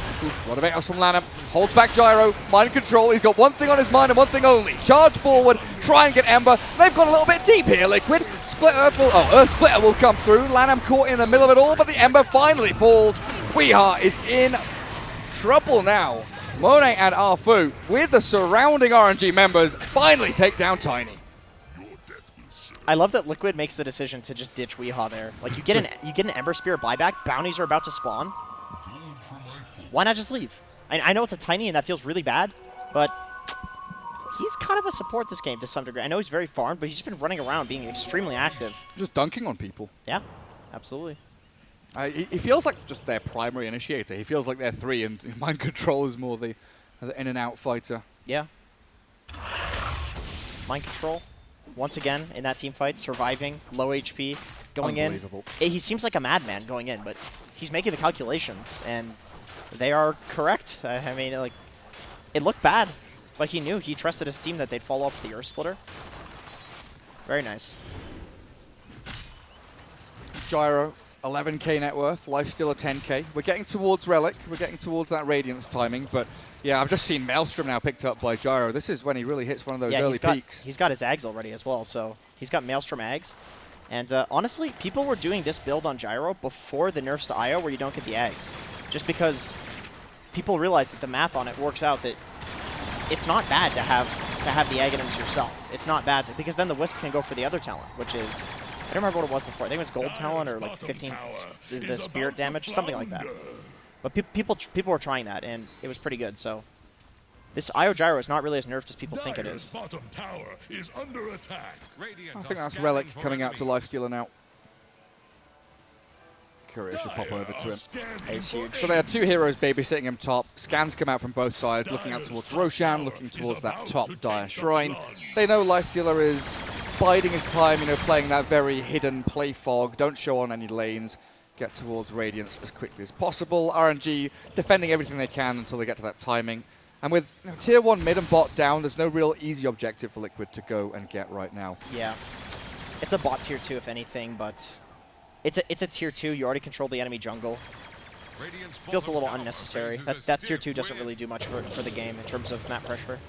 Rod of Atos from Lanham. Holds back Gyro. Mind control. He's got one thing on his mind and one thing only. Charge forward. Try and get Ember. They've gone a little bit deep here, Liquid. Split Earth will, Earth Splitter will come through. Lanham caught in the middle of it all, but the Ember finally falls. Weeha is in trouble now. Monet and Arfu, with the surrounding RNG members, finally take down Tiny.
I love that Liquid makes the decision to just ditch Weehaw there. Like you get an Ember Spirit buyback, bounties are about to spawn. Why not just leave? I know it's a Tiny and that feels really bad, but he's kind of a support this game to some degree. I know he's very farmed, but he's just been running around being extremely active.
Just dunking on people.
Yeah, absolutely.
He feels like just their primary initiator. He feels like they're 3, and Mind Control is more the in-and-out fighter.
Yeah. Mind Control, once again, in that team fight, surviving, low HP, going in. He seems like a madman going in, but he's making the calculations, and they are correct. I mean, like, it looked bad, but he knew. He trusted his team that they'd follow up with the Earth Splitter. Very nice.
Gyro. 11k net worth, Lifestealer 10k. We're getting towards Relic, we're getting towards that Radiance timing, but yeah, I've just seen Maelstrom now picked up by Gyro. This is when he really hits one of those early peaks.
He's got his Ags already as well, so he's got Maelstrom Ags. And honestly, people were doing this build on Gyro before the nerfs to Io where you don't get the Ags. Just because people realize that the math on it works out that it's not bad to have the Ag items yourself. It's not bad, because then the Wisp can go for the other talent, which is... I don't remember what it was before. I think it was Gold Talent or like 15 the Spirit damage, something like that. But people were trying that, and it was pretty good. So this Io Gyro is not really as nerfed as people think it is.
Bottom tower is under attack.
I think that's Relic coming out to Lifestealer now. Courier should pop over to him.
He's huge.
So they have 2 heroes babysitting him top. Scans come out from both sides, looking out towards Roshan, looking towards that top Dire Shrine. They know Lifestealer is biding his time, you know, playing that very hidden play fog. Don't show on any lanes. Get towards Radiance as quickly as possible. RNG defending everything they can until they get to that timing. And with tier 1 mid and bot down, there's no real easy objective for Liquid to go and get right now.
Yeah. It's a bot tier 2 if anything, but it's a tier 2. You already control the enemy jungle. Feels a little unnecessary. That tier 2 doesn't really do much for the game in terms of map pressure.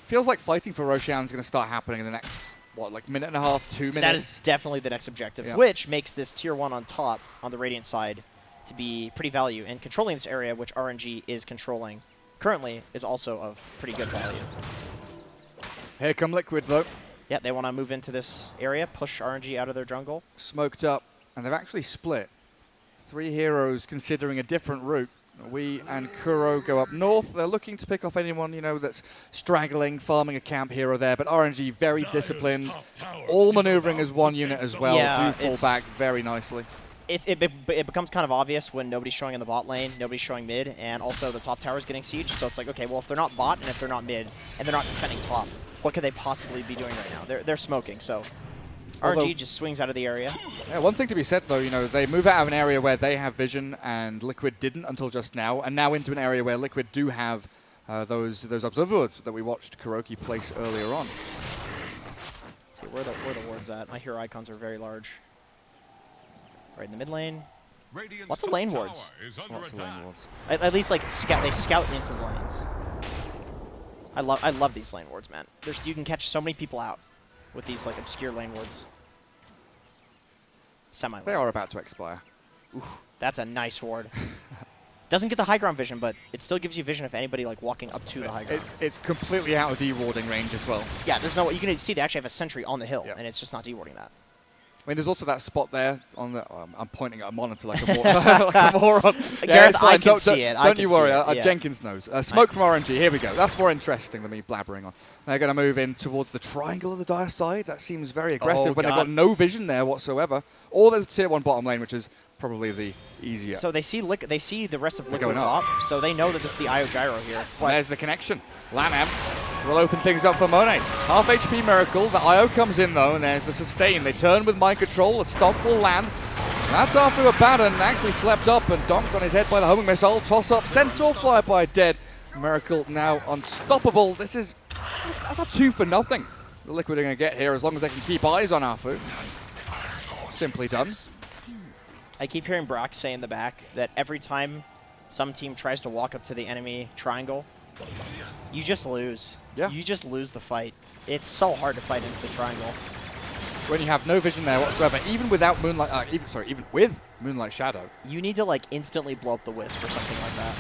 Feels like fighting for Roshan is going to start happening in the next, what, like minute and a half, 2 minutes?
That is definitely the next objective, which makes this tier 1 on top, on the Radiant side, to be pretty value. And controlling this area, which RNG is controlling currently, is also of pretty good value.
Here come Liquid, though.
Yeah, they want to move into this area, push RNG out of their jungle.
Smoked up, and they've actually split. 3 heroes considering a different route. We and Kuro go up north. They're looking to pick off anyone, you know, that's straggling, farming a camp here or there. But RNG very disciplined, all maneuvering as one unit as well.
Yeah,
do fall back very nicely.
It becomes kind of obvious when nobody's showing in the bot lane, nobody's showing mid, and also the top tower is getting sieged. So it's like, okay, well, if they're not bot and if they're not mid and they're not defending top, what could they possibly be doing right now? They're smoking, so RNG just swings out of the area.
Yeah, one thing to be said, though, you know, they move out of an area where they have vision and Liquid didn't until just now, and now into an area where Liquid do have those observers that we watched Kuroki place earlier on.
See where the ward's at. My hero icons are very large. Right in the mid lane. Lots of lane wards.
Lots of lane wards.
At least like they scout into the lanes. I love these lane wards, man. You can catch so many people out with these like obscure lane wards. Semi-lane.
They are about to expire.
Ooh, that's a nice ward. Doesn't get the high ground vision, but it still gives you vision if anybody like walking up to the high ground.
It's completely out of dewarding range as well.
Yeah, there's no way. You can see they actually have a sentry on the hill,
Yep.
and it's just not dewarding that.
I mean, there's also that spot there on the. I'm pointing at a monitor like a, like a moron.
Gareth,
it's fine.
I can see it.
Don't you worry.
Yeah.
Jenkins knows. Smoke from RNG. Here we go. That's more interesting than me blabbering on. They're going to move in towards the triangle of the dire side. That seems very aggressive when they've got no vision there whatsoever. Or there's tier 1 bottom lane, which is probably the easier.
So they see the rest of Liquid top, so they know that it's the IO gyro here.
There's the connection. Lanham will open things up for Monet. Half HP Miracle. The IO comes in though, and there's the sustain. They turn with mind control. The stomp will land. That's after a Baden actually slept up and donked on his head by the homing missile. Toss up, Centaur flyby dead. Miracle now unstoppable. That's a 2 for nothing. The Liquid are going to get here as long as they can keep eyes on Afu. Simply done.
I keep hearing Brock say in the back that every time some team tries to walk up to the enemy triangle, you just lose.
Yeah.
You just lose the fight. It's so hard to fight into the triangle.
When you have no vision there whatsoever, even without Moonlight, even with Moonlight Shadow.
You need to like instantly blow up the Wisp or something like that.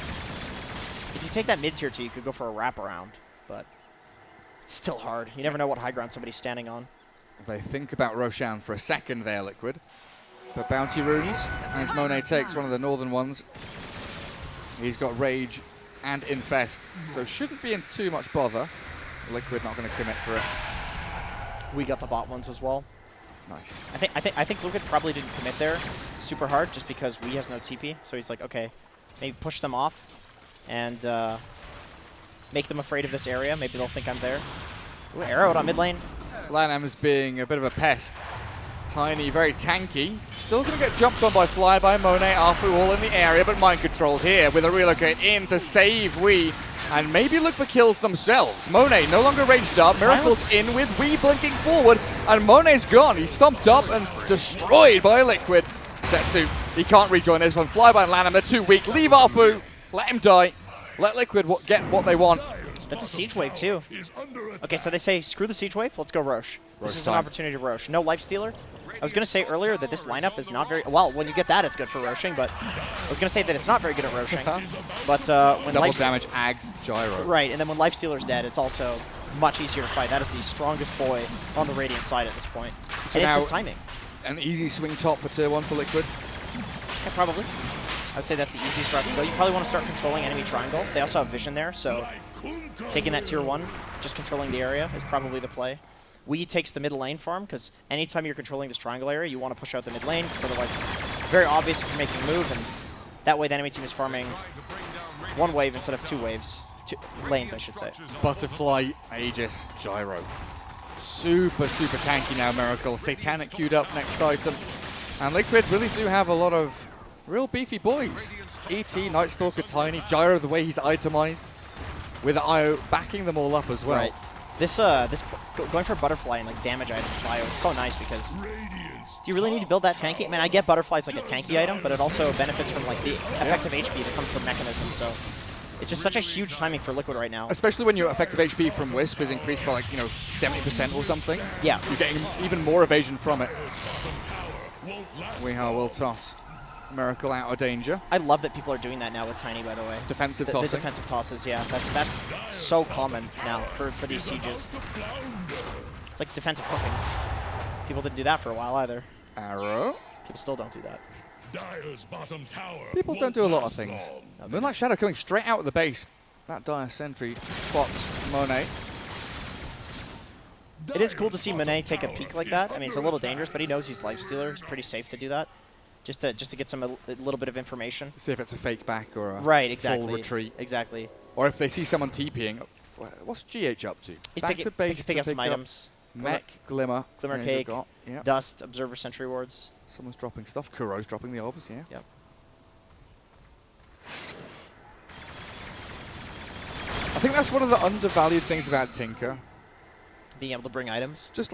If you take that mid-tier 2, you could go for a wraparound, but it's still hard. You never know what high ground somebody's standing on.
They think about Roshan for a second there, Liquid. But Bounty Runes, as Monet takes one of the northern ones. He's got Rage and Infest, so shouldn't be in too much bother. Liquid not going to commit for it.
We got the bot ones as well.
Nice.
I think Liquid probably didn't commit there super hard just because Wii has no TP. So he's like, okay, maybe push them off and make them afraid of this area. Maybe they'll think I'm there. Ooh, arrowed on mid lane.
Lanham is being a bit of a pest. Tiny, very tanky. Still going to get jumped on by Flyby, Monet, Afu all in the area, but mind controls here with a relocate in to save Wii and maybe look for kills themselves. Monet no longer raged up. Miracle's in with Wii blinking forward, and Monet's gone. He's stomped up and destroyed by Liquid. Setsu, he can't rejoin this one. Flyby and Lanham, they're too weak. Leave Afu, let him die. Let Liquid get what they want.
That's a siege wave too. Okay, so they say, screw the siege wave, let's go Rosh. This is an opportunity to Rosh. No life stealer. I was going to say earlier that this lineup is not very... Well, when you get that, it's good for Roshing, but I was going to say that it's not very good at Roshing. But when
double damage, Ags, Gyro.
Right, and then when life stealer's dead, it's also much easier to fight. That is the strongest boy on the Radiant side at this point.
So
and
now
it's his timing.
An easy swing top for tier 1 for Liquid.
Yeah, probably. I would say that's the easiest route to go. You probably want to start controlling enemy triangle. They also have vision there, so taking that tier 1, just controlling the area is probably the play. Wii takes the mid lane farm, because anytime you're controlling this triangle area, you want to push out the mid lane, because otherwise it's very obvious if you're making a move, and that way the enemy team is farming 1 wave instead of 2 waves. 2 lanes, I should say.
Butterfly, Aegis, Gyro. Super, super tanky now, Miracle. Satanic queued up next item. And Liquid really do have a lot of real beefy boys. ET, Night Stalker, Tiny, Gyro, the way he's itemized, with IO backing them all up as well.
Right. This going for Butterfly and like damage items for IO is so nice because do you really need to build that tanky? I mean, I get Butterfly's like a tanky item, but it also benefits from like the effective HP that comes from Mechanism, so it's just such a huge timing for Liquid right now.
Especially when your effective HP from Wisp is increased by like, 70% or something.
Yeah.
You're getting even more evasion from it. Weehaw will toss Miracle out of danger.
I love that people are doing that now with Tiny, by the way.
Defensive
The
tossing.
defensive tosses, yeah. That's so common now for these sieges. It's like defensive hooking. People didn't do that for a while either.
Arrow.
People still don't do that.
Dire's bottom tower
People don't do a lot of things. Moonlight Shadow coming straight out of the base. That Dire sentry spots Monet.
It is cool to see Monet take a peek like that. I mean, it's a little dangerous, but he knows he's Lifestealer. He's pretty safe to do that. Just to get some a little bit of information.
See if it's a fake back or a
right, exactly.
full retreat.
Exactly.
Or if they see someone TPing. What's GH up to?
He's
Back to base
pick
to
up some items.
Mech, Glimmer.
Glimmer
Here's
Cake,
got, yep.
Dust, Observer Sentry Wards.
Someone's dropping stuff. Kuro's dropping the orbs, yeah.
Yep.
I think that's one of the undervalued things about Tinker.
being able to bring items.
Just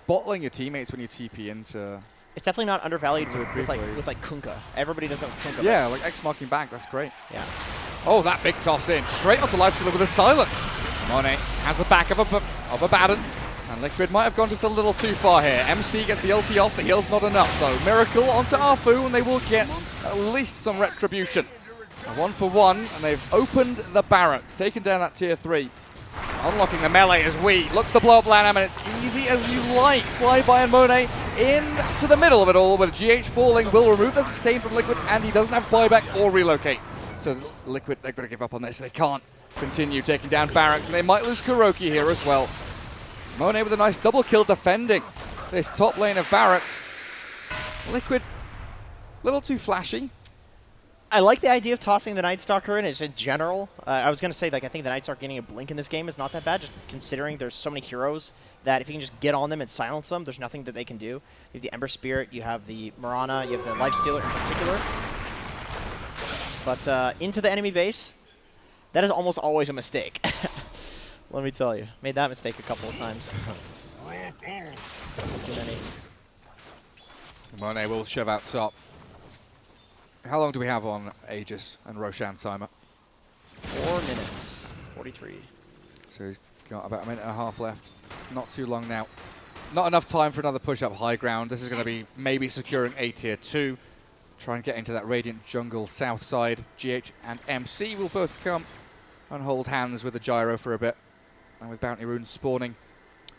bottling your teammates when you TP into.
It's definitely not undervalued
Into a
with like
creep
Kunkka. Everybody does that with Kunkka.
Yeah, like X marking back. That's great.
Yeah.
Oh, that big toss in. Straight onto Lifestealer with a silence. Monet has the back of a Baden. And Liquid might have gone just a little too far here. MC gets the ulti off. The heal's not enough, though. Miracle onto Arfu, and they will get at least some retribution. A 1-for-1, and they've opened the barracks, taken down that tier 3. Unlocking the melee as we looks to blow up Lanham, and it's easy as you like. Flyby and Monet into the middle of it all, with GH falling will remove the sustain from Liquid, and he doesn't have buyback or relocate. So Liquid, they're going to give up on this. They can't continue taking down barracks, and they might lose Kuroki here as well. Monet with a nice double kill defending this top lane of barracks. Liquid, a little too flashy.
I like the idea of tossing the Night Stalker in as in general. I was going to say, like, I think the Night Stalker getting a blink in this game is not that bad, just considering there's so many heroes that if you can just get on them and silence them, there's nothing that they can do. You have the Ember Spirit, you have the Mirana, you have the Lifestealer in particular. But into the enemy base, that is almost always a mistake. Let me tell you. Made that mistake a couple of times. Too many.
Monet will shove out top. How long do we have on Aegis and Roshan timer?
4 minutes. 43.
So he's got about a minute and a half left. Not too long now. Not enough time for another push up high ground. This is going to be maybe securing A tier 2. Try and get into that Radiant jungle south side. GH and MC will both come and hold hands with the gyro for a bit. And with Bounty Runes spawning,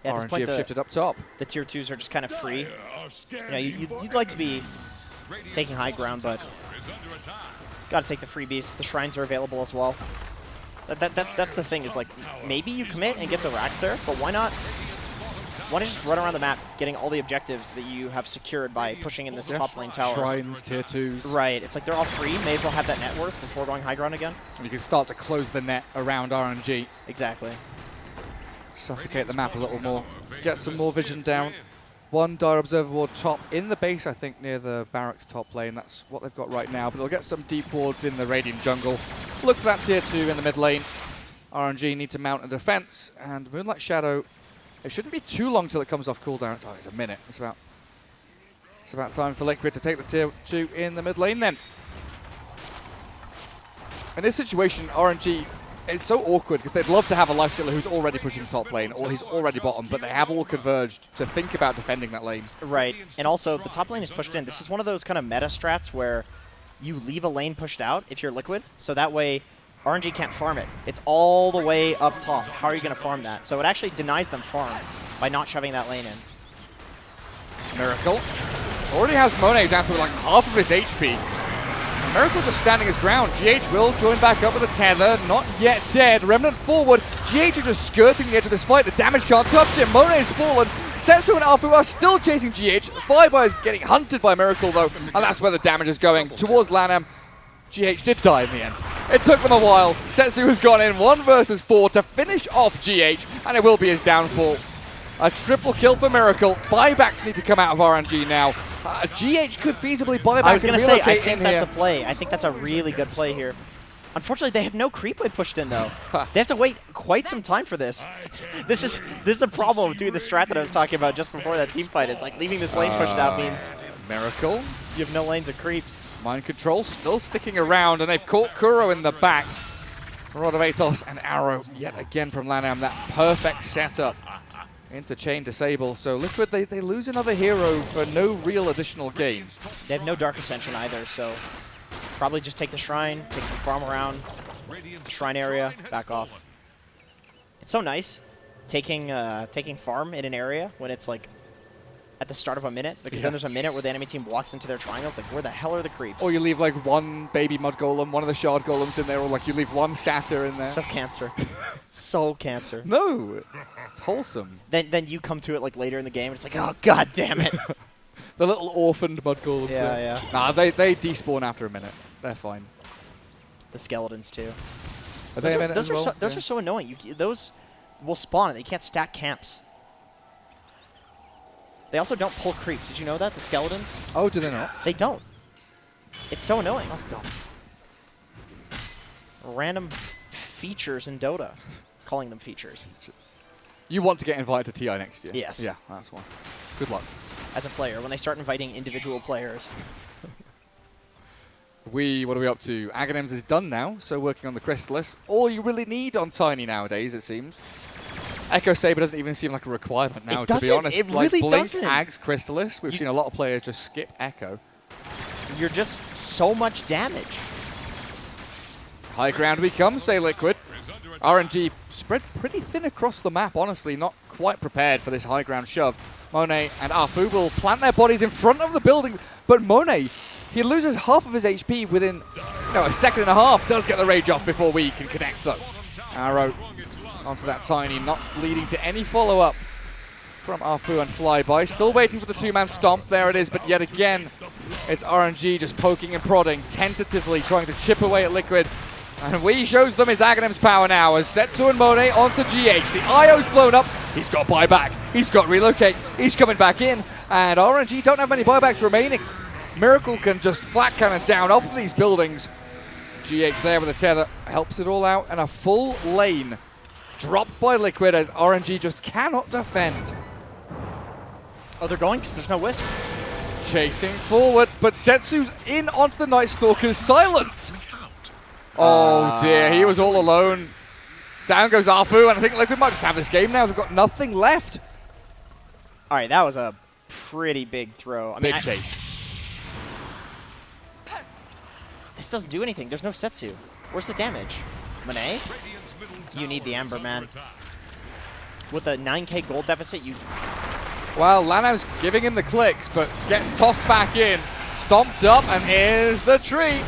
Yeah, at this
RNG
point
have shifted up top.
the tier 2s are just kind of free. You know, you'd like to be taking high ground, but got to take the freebies. The shrines are available as well. That's the thing is, like, maybe you commit and get the racks there, but why not? Why not just run around the map getting all the objectives that you have secured by pushing in this top lane tower?
Shrines, tier 2s.
Right. It's like they're all free. May as well have that net worth before going high ground again.
And you can start to close the net around RNG.
Exactly.
Suffocate the map a little more. Get some more vision down. One Dire Observer Ward top in the base, I think, near the barracks top lane. That's what they've got right now. But they'll get some deep wards in the Radiant jungle. Look for that tier 2 in the mid lane. RNG need to mount a defense. And Moonlight Shadow, it shouldn't be too long till it comes off cooldown. It's a minute. It's about time for Liquid to take the tier 2 in the mid lane then. In this situation, RNG, it's so awkward because they'd love to have a Lifestealer who's already pushing top lane or he's already bottom, but they have all converged to think about defending that lane.
Right. And also, the top lane is pushed in. This is one of those kind of meta strats where you leave a lane pushed out if you're Liquid, so that way RNG can't farm it. It's all the way up top. How are you going to farm that? So it actually denies them farm by not shoving that lane in.
Miracle already has Monet down to like half of his HP. Miracle just standing his ground. GH will join back up with a tether. Not yet dead. Remnant forward. GH are just skirting the edge of this fight. The damage can't touch him. Monet's fallen. Setsu and Alpha are still chasing GH. Flyby is getting hunted by Miracle though, and that's where the damage is going towards Lanham. GH did die in the end. It took them a while. Setsu has gone in 1 versus 4 to finish off GH, and it will be his downfall. A triple kill for Miracle. Buybacks need to come out of RNG now. GH could feasibly buy back.
I was going to say, I think that's
here.
a play. I think that's a really good play here. Unfortunately, they have no creep wave pushed in, though. They have to wait quite some time for this. This is the problem with doing the strat that I was talking about just before that team fight. It's like leaving this lane pushed out means
Miracle.
you have no lanes of creeps.
Mind Control still sticking around, and they've caught Kuro in the back. Rod of Atos and Arrow yet again from Lanham. That perfect setup into Chain Disable. So Liquid, they lose another hero for no real additional gain.
They have no Dark Ascension either, so probably just take the Shrine, take some farm around Shrine area, back off. It's so nice taking farm in an area when it's like at the start of a minute, because then there's a minute where the enemy team walks into their triangle. It's like, where the hell are the creeps?
Or you leave like one baby mud golem, one of the shard golems in there, or like you leave one satyr in there.
So cancer. So cancer.
No, it's wholesome.
Then you come to it like later in the game, and it's like, oh, god damn it.
The little orphaned mud golems there.
Yeah.
Nah, they despawn after a minute. They're fine.
The skeletons, too.
Are they a minute as well?
Those are so annoying. Those will spawn, and they can't stack camps. They also don't pull creeps. Did you know that? The skeletons?
Oh, do they not?
They don't. It's so annoying.
That's dumb.
Random features in Dota. Calling them features.
You want to get invited to TI next year?
Yes.
Yeah, that's why. Good luck.
As a player, when they start inviting individual players.
What are we up to? Aghanim's is done now, so working on the Crystallis. All you really need on Tiny nowadays, it seems. Echo Saber doesn't even seem like a requirement now, to be honest.
It
like
really
Blink,
doesn't.
Ags, Crystallis. We've seen a lot of players just skip Echo.
You're just so much damage.
High ground we come, say Liquid. RNG spread pretty thin across the map, honestly. Not quite prepared for this high ground shove. Monet and Afu will plant their bodies in front of the building, but Monet, he loses half of his HP within a second and a half. Does get the rage off before we can connect though. Arrow onto that Tiny, not leading to any follow-up from Afu and Flyby. Still waiting for the two-man stomp. There it is, but yet again, it's RNG just poking and prodding, tentatively trying to chip away at Liquid. And Wii shows them his Aghanim's power now as Setsu and Monet onto GH. The IO's blown up. He's got buyback. He's got relocate. He's coming back in. And RNG don't have many buybacks remaining. Miracle can just flat cannon down off of these buildings. GH there with a tether. Helps it all out. And a full lane dropped by Liquid as RNG just cannot defend.
Oh, they're going because there's no Wisp.
Chasing forward, but Setsu's in onto the Night Stalker's silence. Oh dear, he was all alone. Down goes Afu, and I think Liquid might just have this game now. They've got nothing left.
All right, that was a pretty big throw.
Big chase.
This doesn't do anything. There's no Setsu. Where's the damage? Monet? You need the Amber, man. With a 9k gold deficit, you...
Well, Lano's giving him the clicks, but gets tossed back in. Stomped up, and here's the tree.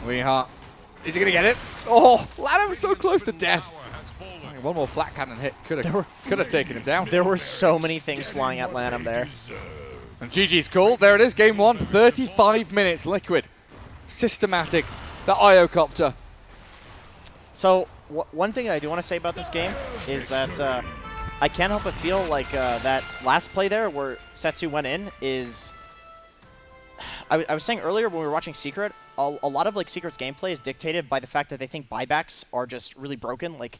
Weeheart. Is he going to get it? Oh, Lano was so close to death. One more flat cannon hit could have taken him down.
There were so many things flying at Lanham there.
And GG's call. There it is, game one. 35 minutes, Liquid. Systematic. The IO copter.
So, one thing I do want to say about this game is that I can't help but feel like that last play there where Setsu went in is... I was saying earlier when we were watching Secret, a lot of like Secret's gameplay is dictated by the fact that they think buybacks are just really broken, like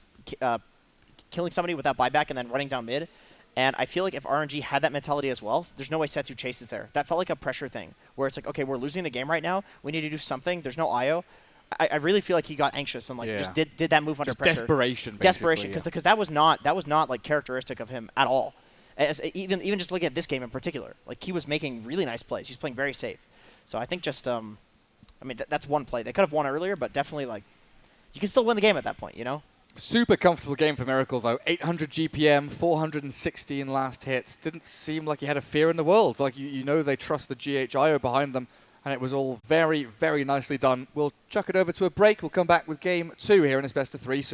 killing somebody without buyback and then running down mid. And I feel like if RNG had that mentality as well, there's no way Setsu chases there. That felt like a pressure thing, where it's like, okay, we're losing the game right now. We need to do something. There's no IO. I really feel like he got anxious and like just did that move under pressure.
Desperation, basically.
Desperation, because that was not like characteristic of him at all. Even just looking at this game in particular, like he was making really nice plays. He's playing very safe. So I think just I mean that's one play. They could have won earlier, but definitely like you can still win the game at that point, you know.
Super comfortable game for Miracle, though. 800 GPM, 460 in last hits. Didn't seem like he had a fear in the world. Like, you know they trust the GHIO behind them, and it was all very, very nicely done. We'll chuck it over to a break. We'll come back with game two here in this best of three soon.